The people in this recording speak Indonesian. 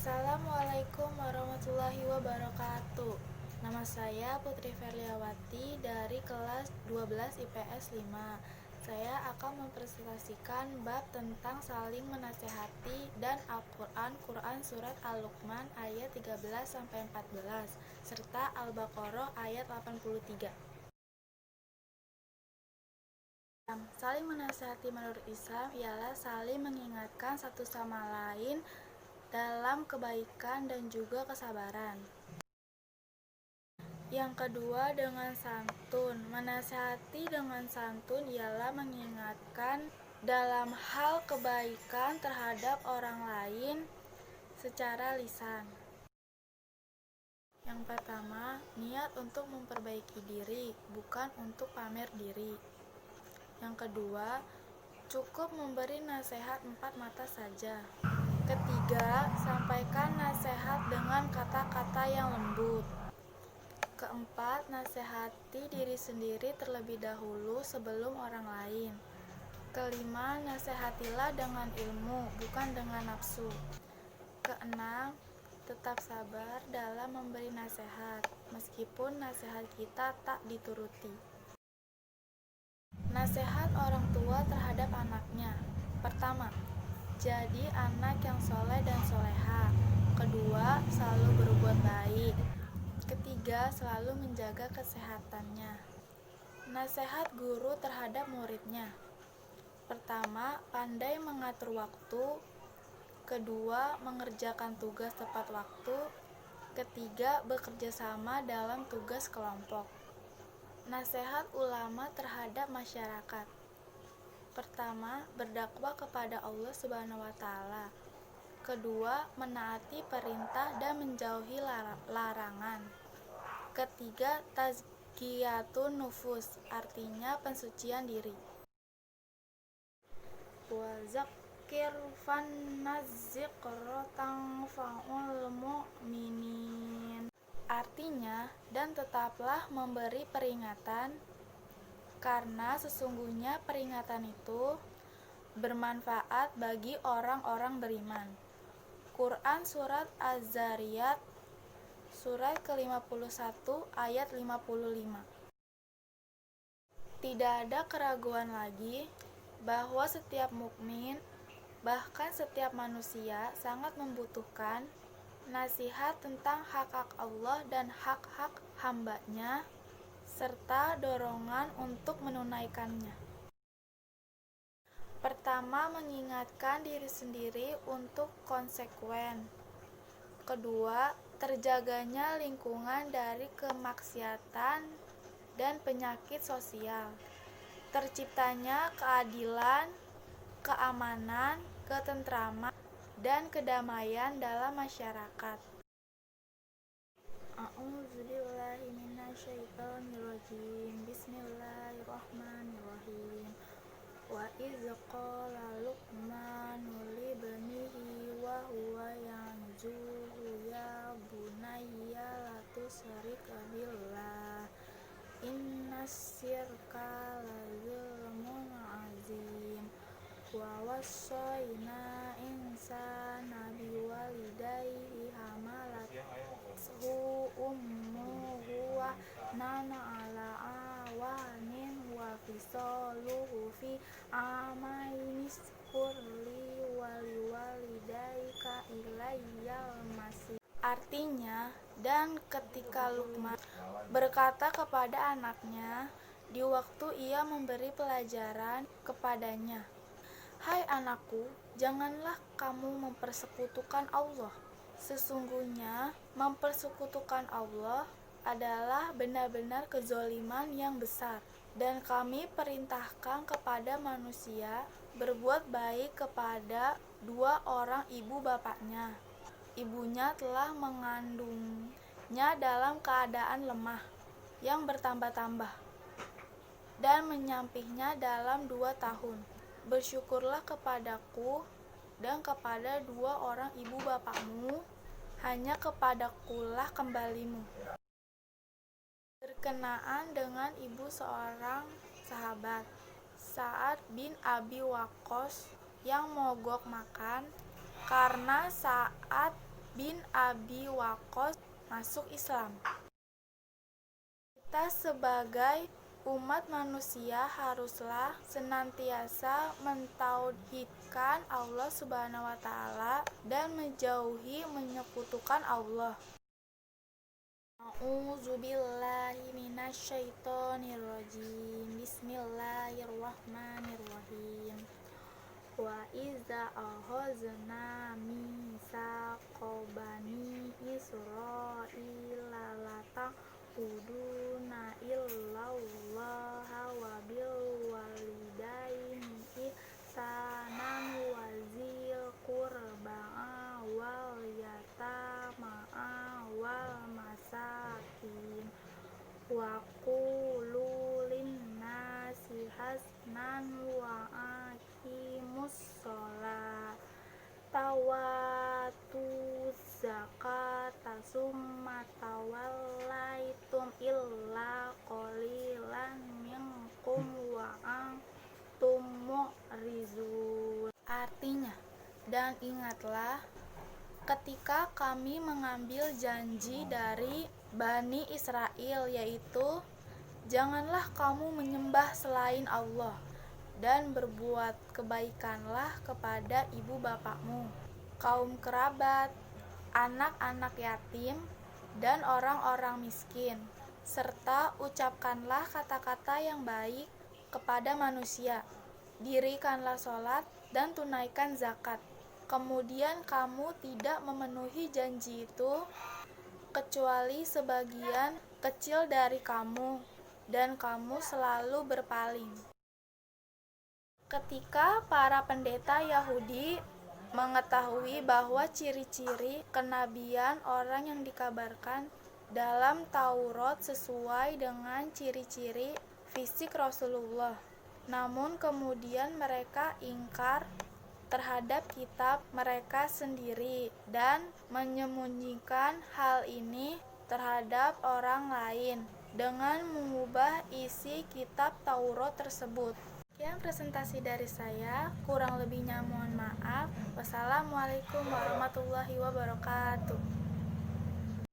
Assalamualaikum warahmatullahi wabarakatuh. Nama saya Putri Ferliawati dari kelas 12 IPS 5. Saya akan mempresentasikan bab tentang saling menasehati dan Al-Quran surat Al-Luqman ayat 13-14 serta Al-Baqarah ayat 83. Saling menasehati menurut Islam ialah saling mengingatkan satu sama lain dalam kebaikan dan juga kesabaran. Yang kedua, dengan santun. Menasihati dengan santun ialah mengingatkan dalam hal kebaikan terhadap orang lain secara lisan. Yang pertama, niat untuk memperbaiki diri, bukan untuk pamer diri. Yang kedua, cukup memberi nasihat 4 mata saja. Ketiga, sampaikan nasihat dengan kata-kata yang lembut. Keempat, nasihati diri sendiri terlebih dahulu sebelum orang lain. Kelima, nasihatilah dengan ilmu, bukan dengan nafsu. Keenam, tetap sabar dalam memberi nasihat, meskipun nasihat kita tak dituruti. Nasihat orang tua terhadap anaknya. Pertama, jadi anak yang soleh dan soleha. Kedua, selalu berbuat baik. Ketiga, selalu menjaga kesehatannya. Nasihat guru terhadap muridnya. Pertama, pandai mengatur waktu. Kedua, mengerjakan tugas tepat waktu. Ketiga, bekerja sama dalam tugas kelompok. Nasihat ulama terhadap masyarakat. Pertama, berdakwah kepada Allah Subhanahu wa Ta'ala. Kedua, menaati perintah dan menjauhi larangan. Ketiga, tazkiyatun nufus, artinya pensucian diri. Wa zakir fannazikra tanfa'ul mu'minin. Artinya, dan tetaplah memberi peringatan, karena sesungguhnya peringatan itu bermanfaat bagi orang-orang beriman. Quran Surat Az-Zariyat surat ke-51 ayat 55. Tidak ada keraguan lagi bahwa setiap mukmin, bahkan setiap manusia sangat membutuhkan nasihat tentang hak-hak Allah dan hak-hak hambanya, serta dorongan untuk menunaikannya. Pertama, mengingatkan diri sendiri untuk konsekuen. Kedua, terjaganya lingkungan dari kemaksiatan dan penyakit sosial. Terciptanya keadilan, keamanan, ketentraman, dan kedamaian dalam masyarakat. A'udzubillahi minasyaitonirrajim. Bismillahirrahmanirrahim. Wa idz qala Luqmanu libnihi wa huwa yanzuhu ya bunayya la tusyrik billah innas syirka la zulmun azim. Wa wassayna insana biwalidayhi hamalathu ummuhu wa nana ala awanin wa fisaluhu fi amaini shkurli waliwalidayka ilayyal masih. Artinya, dan ketika Luqman berkata kepada anaknya di waktu ia memberi pelajaran kepadanya, "Hai anakku, janganlah kamu mempersekutukan Allah. Sesungguhnya mempersekutukan Allah adalah benar-benar kezoliman yang besar. Dan kami perintahkan kepada manusia berbuat baik kepada dua orang ibu bapaknya. Ibunya telah mengandungnya dalam keadaan lemah yang bertambah-tambah dan menyampihnya dalam 2 tahun. Bersyukurlah kepadaku dan kepada dua orang ibu bapakmu, hanya kepadakulah kembalimu." Berkenaan dengan ibu seorang sahabat, Sa'ad bin Abi Waqqas, yang mogok makan karena saat bin Abi Waqqas masuk Islam. Kita sebagai umat manusia haruslah senantiasa mentauhidkan Allah Subhanahu wa taala dan menjauhi menyekutukan Allah. A'udzubillahi minasyaitonirrajim. Bismillahirrahmanirrahim. Wa iza akhazna mitsaqo bani Israila la ta'buduna illallaha wa bil walidaini ihsanan wa zil qurba wal yatama wal masakin wa qulu linnasi hasnan wa aqimus sholata wa tuz zakata summa tawallaitum illa qalilan minkum wa antum mu'rizun. Artinya, dan ingatlah ketika kami mengambil janji dari Bani Israel, yaitu janganlah kamu menyembah selain Allah dan berbuat kebaikanlah kepada ibu bapakmu, kaum kerabat, anak-anak yatim, dan orang-orang miskin, serta ucapkanlah kata-kata yang baik kepada manusia, dirikanlah sholat dan tunaikan zakat. Kemudian kamu tidak memenuhi janji itu kecuali sebagian kecil dari kamu, dan kamu selalu berpaling. Ketika para pendeta Yahudi mengetahui bahwa ciri-ciri kenabian orang yang dikabarkan dalam Taurat sesuai dengan ciri-ciri fisik Rasulullah, namun kemudian mereka ingkar terhadap kitab mereka sendiri dan menyembunyikan hal ini terhadap orang lain dengan mengubah isi kitab Taurat tersebut. Sekian presentasi dari saya, kurang lebihnya mohon maaf. Wassalamualaikum warahmatullahi wabarakatuh.